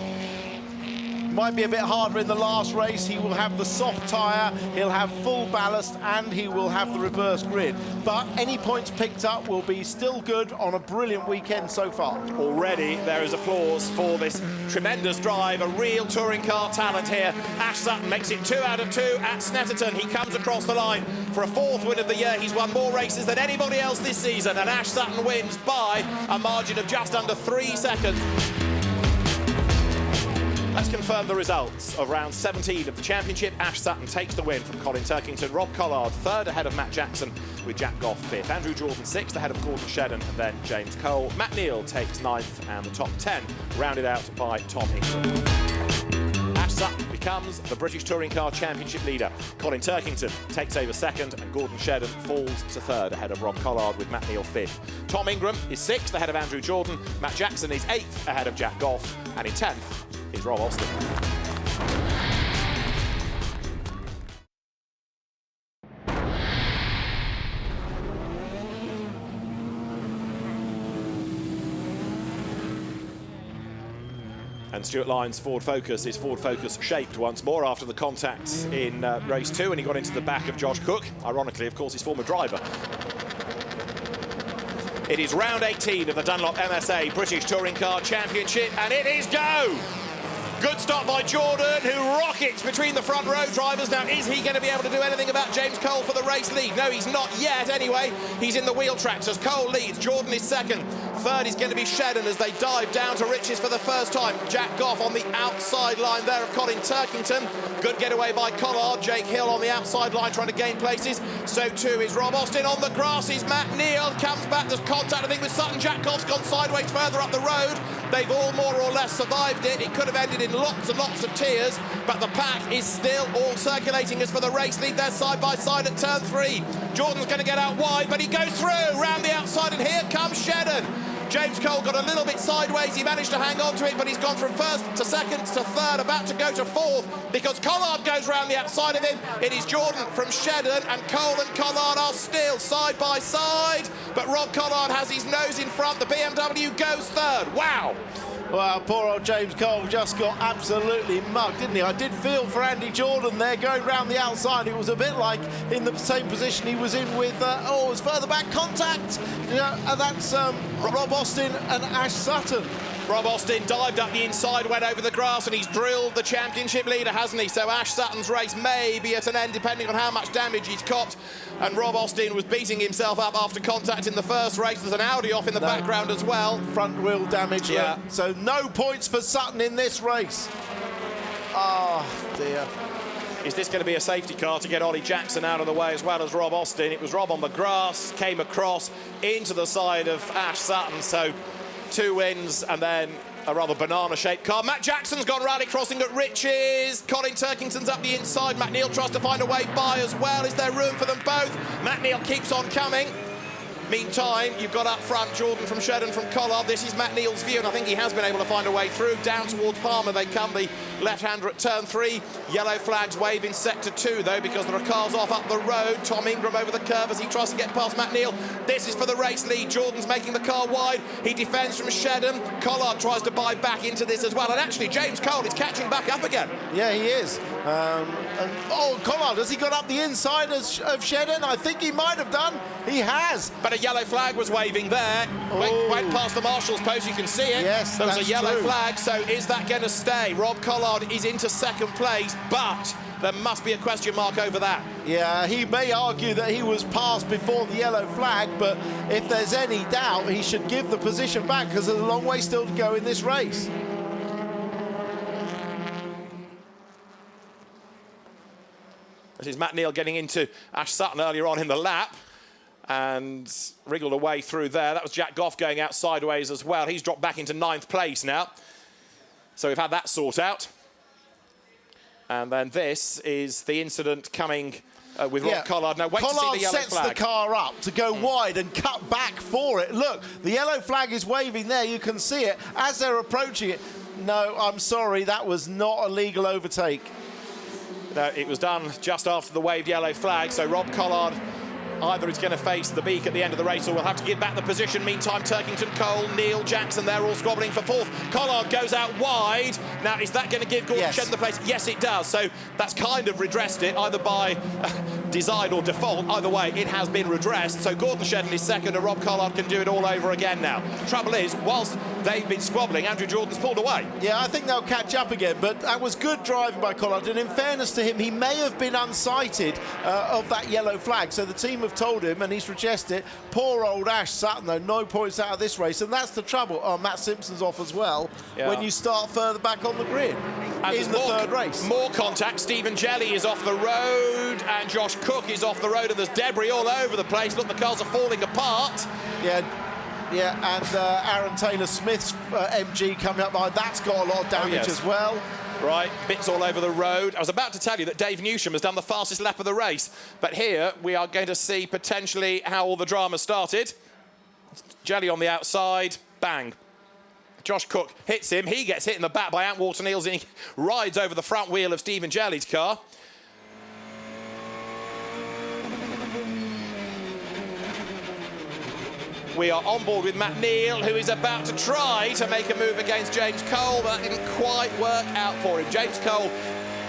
Might be a bit harder in the last race. He will have the soft tyre, he'll have full ballast, and he will have the reverse grid. But any points picked up will be still good on a brilliant weekend so far. Already there is applause for this tremendous drive, a real touring car talent here. Ash Sutton makes it 2 out of 2 at Snetterton. He comes across the line for a 4th win of the year. He's won more races than anybody else this season, and Ash Sutton wins by a margin of just under 3 seconds. Let's confirm the results of round 17 of the championship. Ash Sutton takes the win from Colin Turkington. Rob Collard 3rd ahead of Matt Jackson, with Jack Goff 5th. Andrew Jordan 6th ahead of Gordon Shedden, and then James Cole. Matt Neal takes 9th, and the top 10 rounded out by Tom Ingram. Ash Sutton becomes the British Touring Car Championship leader. Colin Turkington takes over 2nd, and Gordon Shedden falls to 3rd ahead of Rob Collard, with Matt Neal 5th. Tom Ingram is 6th ahead of Andrew Jordan. Matt Jackson is 8th ahead of Jack Goff, and in 10th is Rob Austin. And Stuart Lyons' Ford Focus is Ford Focus shaped once more after the contacts in race 2, and he got into the back of Josh Cook. Ironically, of course, his former driver. It is round 18 of the Dunlop MSA British Touring Car Championship, and it is go! Good stop by Jordan, who rockets between the front row drivers. Now, is he going to be able to do anything about James Cole for the race lead? No, he's not yet anyway. He's in the wheel tracks as Cole leads. Jordan is 2nd. 3rd is going to be Shedden as they dive down to riches for the first time. Jack Goff on the outside line there of Colin Turkington. Good getaway by Collard. Jake Hill on the outside line trying to gain places. So too is Rob Austin. On the grass is Matt Neal. Comes back. There's contact, I think, with Sutton. Jack Goff's gone sideways further up the road. They've all more or less survived it. It could have ended in lots and lots of tears, but the pack is still all circulating as for the race lead. They're side by side at turn 3. Jordan's going to get out wide, but he goes through round the outside, and here comes Shedden. James Cole got a little bit sideways. He managed to hang on to it, but he's gone from 1st to 2nd to 3rd, about to go to 4th, because Collard goes round the outside of him. It is Jordan from Shedden, and Cole and Collard are still side by side, but Rob Collard has his nose in front. The BMW goes 3rd. Wow! Well, poor old James Cole just got absolutely mugged, didn't he? I did feel for Andy Jordan there going round the outside. It was a bit like in the same position he was in with, it was further back contact. You know, and that's Rob Austin and Ash Sutton. Rob Austin dived up the inside, went over the grass, and he's drilled the championship leader, hasn't he? So Ash Sutton's race may be at an end, depending on how much damage he's copped. And Rob Austin was beating himself up after contact in the first race. There's an Audi off in the background as well. Front wheel damage. Yeah. So no points for Sutton in this race. Oh, dear. Is this going to be a safety car to get Ollie Jackson out of the way as well as Rob Austin? It was Rob on the grass, came across into the side of Ash Sutton. So 2 wins and then a rather banana-shaped car. Matt Jackson's gone rally crossing at Riches. Colin Turkington's up the inside. Matt Neal tries to find a way by as well. Is there room for them both? Matt Neal keeps on coming. Meantime, you've got up front Jordan from Shedden from Collard. This is Matt Neal's view, and I think he has been able to find a way through. Down towards Palmer they come, the left-hander at turn 3. Yellow flags wave in sector 2, though, because there are cars off up the road. Tom Ingram over the curve as he tries to get past Matt Neal. This is for the race lead. Jordan's making the car wide. He defends from Shedden. Collard tries to buy back into this as well. And actually, James Cole is catching back up again. Yeah, he is. Collard, has he got up the inside of Shedden? I think he might have done. He has. But a yellow flag was waving there. Went past the marshal's post, you can see it. Yes, there was a yellow true. flag, so is that going to stay? Rob Collard is into second place, but there must be a question mark over that. Yeah, he may argue that he was passed before the yellow flag, but if there's any doubt, he should give the position back because there's a long way still to go in this race. This is Matt Neal getting into Ash Sutton earlier on in the lap and wriggled away through there. That was Jack Goff going out sideways as well. He's dropped back into 9th place now. So we've had that sort out. And then this is the incident coming with Rob Collard. Now wait to see the yellow flag. Collard sets the car up to go wide and cut back for it. Look, the yellow flag is waving there. You can see it as they're approaching it. No, I'm sorry, that was not a legal overtake. No, it was done just after the waved yellow flag, so Rob Collard either is going to face the beak at the end of the race or will have to give back the position. Meantime, Turkington, Cole, Neal, Jackson, they're all squabbling for 4th. Collard goes out wide. Now, is that going to give Gordon Shedden the place? Yes, it does. So that's kind of redressed it, either by design or default. Either way, it has been redressed. So Gordon Shedden is second and Rob Collard can do it all over again now. Trouble is, whilst they've been squabbling, Andrew Jordan's pulled away. Yeah, I think they'll catch up again, but that was good driving by Collard, and in fairness to him, he may have been unsighted of that yellow flag, so the team have told him, and he's rejected it. Poor old Ash Sutton, though, no points out of this race, and that's the trouble. Oh, Matt Simpson's off as well, when you start further back on the grid in the third race. More contact. Stephen Jelly is off the road, and Josh Cook is off the road, and there's debris all over the place. Look, the cars are falling apart. Yeah, and Aaron Taylor-Smith's MG coming up behind. That's got a lot of damage as well. Right, bits all over the road. I was about to tell you that Dave Newsham has done the fastest lap of the race, but here we are going to see potentially how all the drama started. Jelly on the outside, bang. Josh Cook hits him. He gets hit in the back by Ant Walton-Eels and he rides over the front wheel of Stephen Jelly's car. We are on board with Matt Neal, who is about to try to make a move against James Cole, but that didn't quite work out for him. James Cole,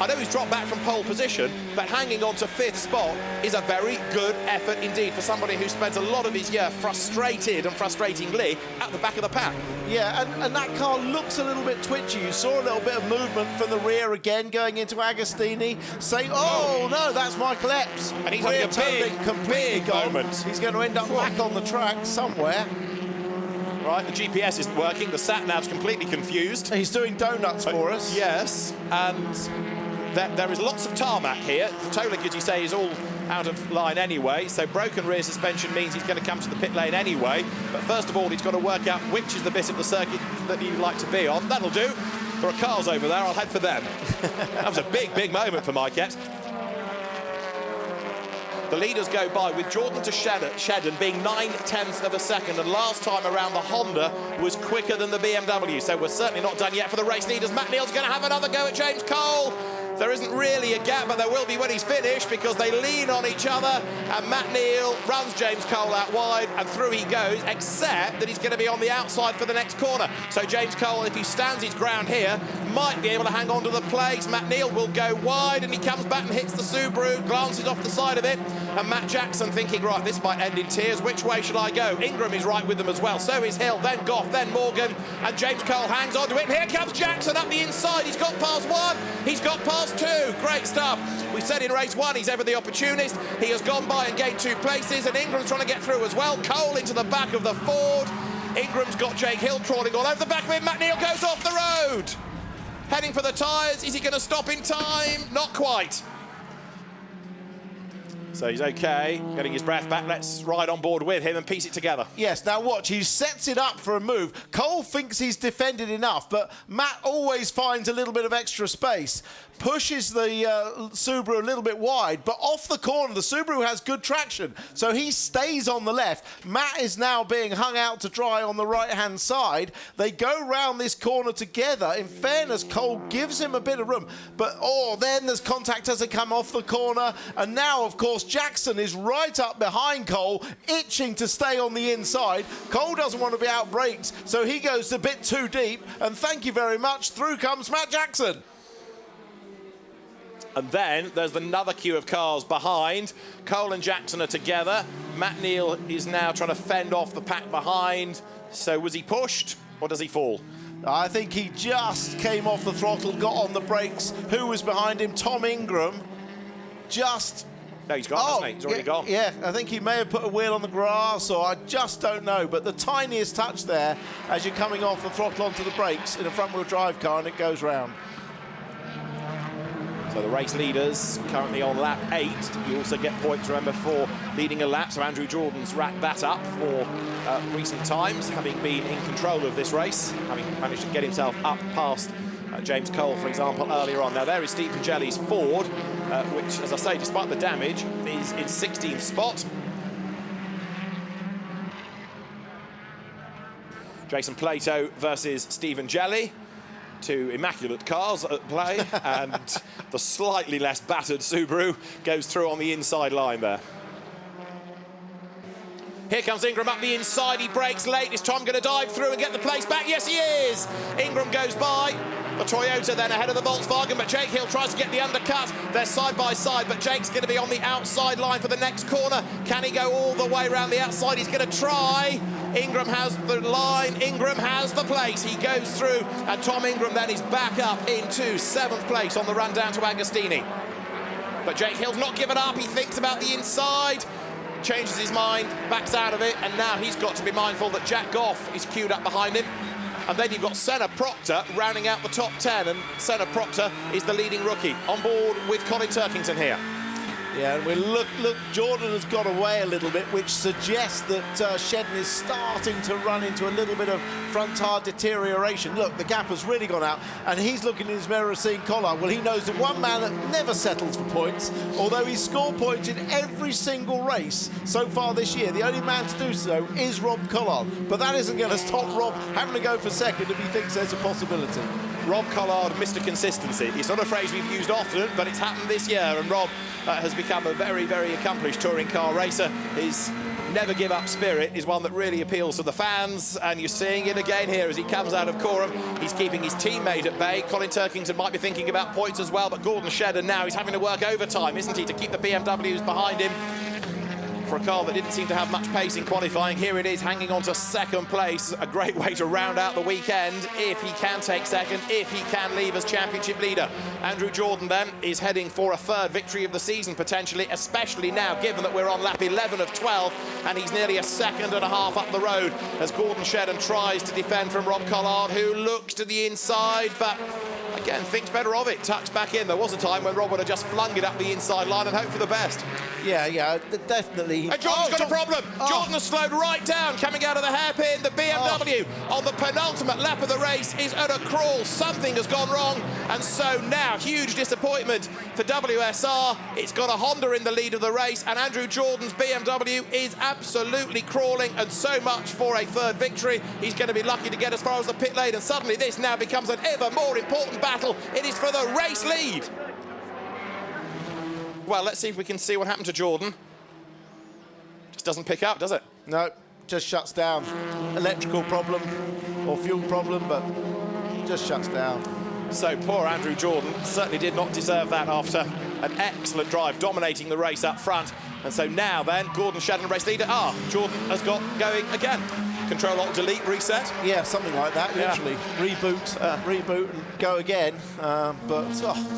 I know he's dropped back from pole position, but hanging on to 5th spot is a very good effort indeed for somebody who spends a lot of his year frustrated and frustratingly at the back of the pack. Yeah, and that car looks a little bit twitchy. You saw a little bit of movement from the rear again going into Agostini, saying, oh no, that's Michael Epps. And he's having a big moment. He's going to end up back on the track somewhere. Right, the GPS isn't working, the sat-nav's completely confused. He's doing donuts for us. Yes, and there is lots of tarmac here. The toe link, as you say, is all out of line anyway, so broken rear suspension means he's going to come to the pit lane anyway. But first of all, he's got to work out which is the bit of the circuit that he'd like to be on. That'll do. There are cars over there, I'll head for them. That was a big, big moment for Mike Epps. The leaders go by with Jordan to Shedden being 9/10 of a second, and last time around the Honda was quicker than the BMW, so we're certainly not done yet for the race leaders. Matt Neal's going to have another go at James Cole. There isn't really a gap, but there will be when he's finished because they lean on each other, and Matt Neal runs James Cole out wide and through he goes, except that he's going to be on the outside for the next corner. So James Cole, if he stands his ground here, might be able to hang on to the place. Matt Neal will go wide and he comes back and hits the Subaru, glances off the side of it, and Matt Jackson thinking, right, this might end in tears. Which way should I go? Ingram is right with them as well. So is Hill, then Goff, then Morgan, and James Cole hangs on to it. And here comes Jackson up the inside. He's got past 1. He's got past 2. Great stuff. We said in race 1 he's ever the opportunist. He has gone by and gained 2 places, and Ingram's trying to get through as well. Cole into the back of the Ford. Ingram's got Jake Hill crawling all over the back of him. Matt Neal goes off the road. Heading for the tyres. Is he going to stop in time? Not quite. So he's okay, getting his breath back. Let's ride on board with him and piece it together. Yes, now watch, he sets it up for a move. Cole thinks he's defended enough, but Matt always finds a little bit of extra space, pushes the Subaru a little bit wide, but off the corner, the Subaru has good traction, so he stays on the left. Matt is now being hung out to dry on the right-hand side. They go round this corner together. In fairness, Cole gives him a bit of room, but then there's contact as they come off the corner, and now, of course, Jackson is right up behind Cole, itching to stay on the inside. Cole doesn't want to be out brakes, so he goes a bit too deep, and thank you very much, through comes Matt Jackson. And then there's another queue of cars behind. Cole and Jackson are together. Matt Neal is now trying to fend off the pack behind. So was he pushed or does he fall? I think he just came off the throttle, got on the brakes. Who was behind him? Tom Ingram. Just... No, he's gone, hasn't he? He's already gone. Yeah, I think he may have put a wheel on the grass, or I just don't know. But the tiniest touch there as you're coming off the throttle onto the brakes in a front-wheel drive car, and it goes round. So the race leaders currently on lap 8. You also get points, remember, for leading a lap. So Andrew Jordan's racked that up for recent times, having been in control of this race, having managed to get himself up past James Cole, for example, earlier on. Now there is Stephen Jelly's Ford, which, as I say, despite the damage, is in 16th spot. Jason Plato versus Stephen Jelly. Two immaculate cars at play, and the slightly less battered Subaru goes through on the inside line there. Here comes Ingram up the inside, he brakes late. Is Tom going to dive through and get the place back? Yes, he is! Ingram goes by. The Toyota then ahead of the Volkswagen, but Jake Hill tries to get the undercut. They're side by side, but Jake's going to be on the outside line for the next corner. Can he go all the way around the outside? He's going to try. Ingram has the line, Ingram has the place. He goes through, and Tom Ingram then is back up into 7th place on the run down to Agostini. But Jake Hill's not given up. He thinks about the inside, changes his mind, backs out of it, and now he's got to be mindful that Jack Goff is queued up behind him. And then you've got Senna Proctor rounding out the top 10, and Senna Proctor is the leading rookie. On board with Colin Turkington here. Yeah, and look, Jordan has got away a little bit, which suggests that Shedden is starting to run into a little bit of front tire deterioration. Look, the gap has really gone out, and he's looking in his mirror seeing Collard. Well, he knows that one man that never settles for points, although he's scored points in every single race so far this year. The only man to do so is Rob Collard, but that isn't going to stop Rob having to go for second if he thinks there's a possibility. Rob Collard, Mr. Consistency. It's not a phrase we've used often, but it's happened this year, and Rob has become a very, very accomplished touring car racer. His never give up spirit is one that really appeals to the fans, and you're seeing it again here as he comes out of Coram. He's keeping his teammate at bay. Colin Turkington might be thinking about points as well, but Gordon Shedden now, he's having to work overtime, isn't he, to keep the BMWs behind him. For a car that didn't seem to have much pace in qualifying, here it is hanging on to 2nd place. A great way to round out the weekend if he can take 2nd, if he can leave as championship leader. Andrew Jordan then is heading for a 3rd victory of the season potentially, especially now given that we're on lap 11 of 12 and he's nearly a 2.5 seconds up the road as Gordon Shedden tries to defend from Rob Collard, who looks to the inside but again thinks better of it, tucks back in. There was a time when Rob would have just flung it up the inside line and hoped for the best. Yeah, definitely. And Jordan's got a problem. Jordan has slowed right down coming out of the hairpin. The BMW on the penultimate lap of the race is at a crawl. Something has gone wrong, and so now huge disappointment for WSR. It's got a Honda in the lead of the race, and Andrew Jordan's BMW is absolutely crawling, and so much for a 3rd victory. He's going to be lucky to get as far as the pit lane, and suddenly this now becomes an ever more important battle. It is for the race lead. Well, let's see if we can see what happened to Jordan. Just doesn't pick up, does it? No, just shuts down. Electrical problem or fuel problem, but just shuts down. So poor Andrew Jordan certainly did not deserve that after an excellent drive, dominating the race up front. And so now then, Gordon Shedden, race leader. Jordan has got going again. Control Alt Delete reset. Yeah, something like that, literally. Reboot and go again. But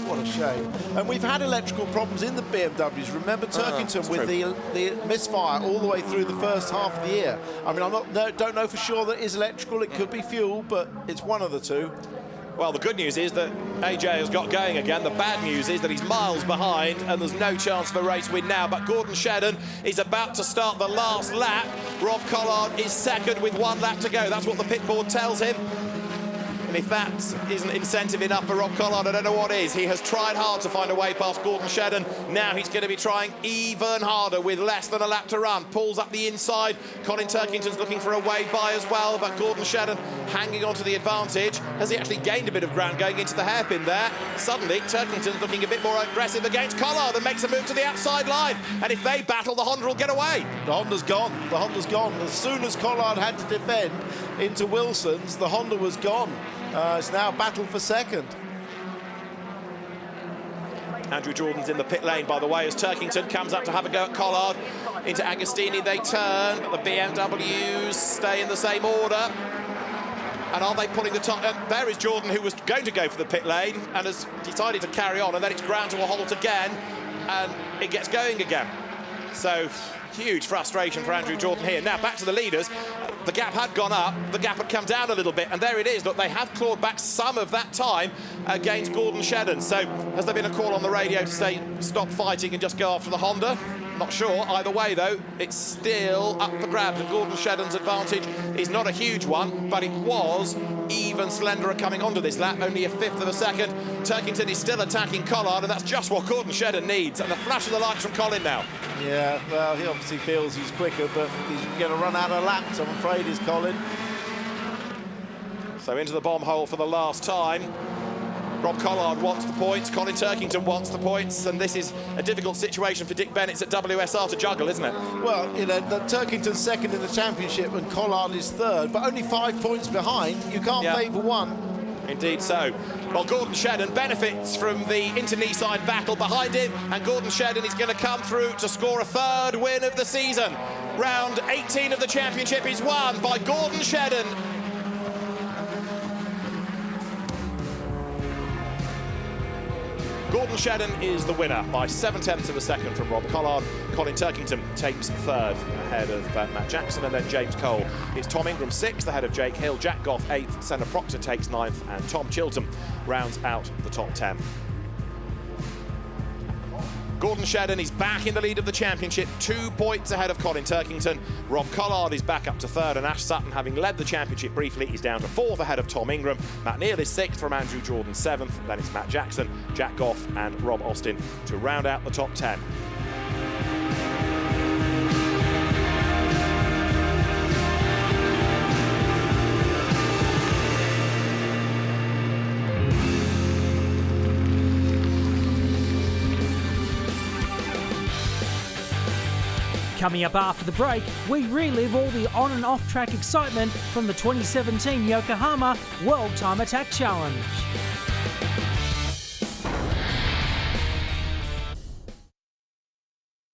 what a shame. And we've had electrical problems in the BMWs. Remember Turkington with the misfire all the way through the first half of the year. I mean, don't know for sure that it is electrical. It could be fuel, but it's one of the two. Well, the good news is that AJ has got going again. The bad news is that he's miles behind and there's no chance of a race win now. But Gordon Shedden is about to start the last lap. Rob Collard is second with 1 lap to go. That's what the pit board tells him. And if that isn't incentive enough for Rob Collard, I don't know what is. He has tried hard to find a way past Gordon Shedden. Now he's going to be trying even harder with less than a lap to run. Pulls up the inside. Colin Turkington's looking for a way by as well, but Gordon Shedden hanging on to the advantage. Has he actually gained a bit of ground going into the hairpin there? Suddenly, Turkington's looking a bit more aggressive against Collard and makes a move to the outside line. And if they battle, the Honda will get away. The Honda's gone. The Honda's gone. As soon as Collard had to defend into Wilson's, the Honda was gone. It's now a battle for second. Andrew Jordan's in the pit lane, by the way, as Turkington comes up to have a go at Collard. Into Agostini they turn, but the BMWs stay in the same order. And are they pulling the top? There is Jordan, who was going to go for the pit lane and has decided to carry on, and then it's ground to a halt again, and it gets going again. So, huge frustration for Andrew Jordan here. Now, back to the leaders. The gap had gone up, the gap had come down a little bit, and there it is. Look, they have clawed back some of that time against Gordon Shedden. So, has there been a call on the radio to say, stop fighting and just go after the Honda? Not sure. Either way, though, it's still up for grabs, and Gordon Shedden's advantage is not a huge one, but it was even slenderer coming onto this lap, only a 1/5 of a second. Turkington is still attacking Collard, and that's just what Gordon Shedden needs. And the flash of the lights from Colin now. Yeah, well, he obviously feels he's quicker, but he's going to run out of laps, I'm afraid, is Colin. So into the bomb hole for the last time. Rob Collard wants the points, Colin Turkington wants the points, and this is a difficult situation for Dick Bennett's at WSR to juggle, isn't it? Well, you know, Turkington's second in the championship and Collard is third, but only 5 points behind. You can't favour one. Indeed so. Well, Gordon Shedden benefits from the inter-knee-side battle behind him, and Gordon Shedden is going to come through to score a 3rd win of the season. Round 18 of the championship is won by Gordon Shedden. Gordon Shedden is the winner by 7/10 of a second from Rob Collard. Colin Turkington takes 3rd ahead of Matt Jackson, and then James Cole. It's Tom Ingram 6th ahead of Jake Hill. Jack Goff 8th. Senna Proctor takes 9th, and Tom Chilton rounds out the top 10. Gordon Shedden is back in the lead of the championship, 2 points ahead of Colin Turkington. Rob Collard is back up to 3rd, and Ash Sutton, having led the championship briefly, is down to 4th ahead of Tom Ingram. Matt Neal is 6th from Andrew Jordan 7th. Then it's Matt Jackson, Jack Goff and Rob Austin to round out the top 10. Coming up after the break, we relive all the on and off track excitement from the 2017 Yokohama World Time Attack Challenge.